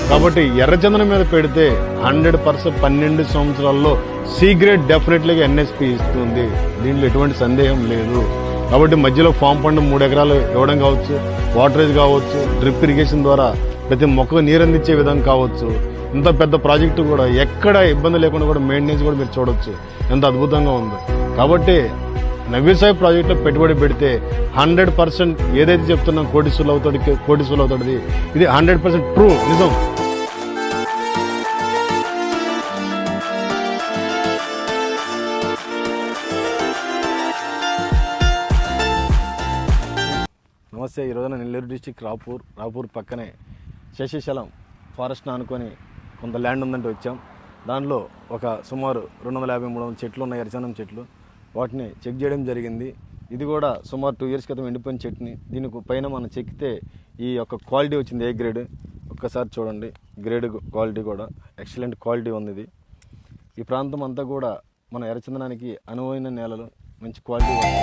కాబట్టి ఎర్రచందనం మీద పెడితే 100% 12 సంవత్సరాల్లో సి గ్రేడ్ డెఫినెట్లీగా ఎన్ఎస్పి ఇస్తుంది. దీంట్లో ఎటువంటి సందేహం లేదు. కాబట్టి మధ్యలో ఫామ్ పండు 3 ఎకరాలు ఇవ్వడం కావచ్చు, వాటరేజ్ కావచ్చు, డ్రిప్ ఇరిగేషన్ ద్వారా ప్రతి మొక్కకు నీరు అందించే విధంగా కావచ్చు. ఇంత పెద్ద ప్రాజెక్టు కూడా ఎక్కడ ఇబ్బంది లేకుండా కూడా మెయింటెనెన్స్ కూడా మీరు చూడొచ్చు ఎంత అద్భుతంగా ఉంది. కాబట్టి నవీర్ సాహెబ్ ప్రాజెక్టులో పెట్టుబడి పెడితే 100% ఏదైతే చెప్తున్నాం కోటీశ్వరులు అవుతాడు ఇది 100% ట్రూ, నిజం. నమస్తే. ఈ రోజున నెల్లూరు డిస్టిక్ రాపూర్ పక్కనే శశిశలం ఫారెస్ట్ను ఆనుకొని కొంత ల్యాండ్ ఉందంటే వచ్చాం. దానిలో ఒక సుమారు 250-300 చెట్లు ఉన్నాయి, ఎర్రచందనం చెట్లు. వాటిని చెక్ చేయడం జరిగింది. ఇది కూడా సుమారు 2 years క్రితం ఎండిపోయిన చెట్టుని దీనికి పైన మనం చెక్కితే ఈ యొక్క క్వాలిటీ వచ్చింది, ఏ గ్రేడ్. ఒక్కసారి చూడండి, గ్రేడ్ క్వాలిటీ కూడా ఎక్సలెంట్ క్వాలిటీ ఉంది. ఇది ఈ ప్రాంతం అంతా కూడా మన ఎర్రచందనానికి అనువైన నేలలు, మంచి క్వాలిటీ ఉంది.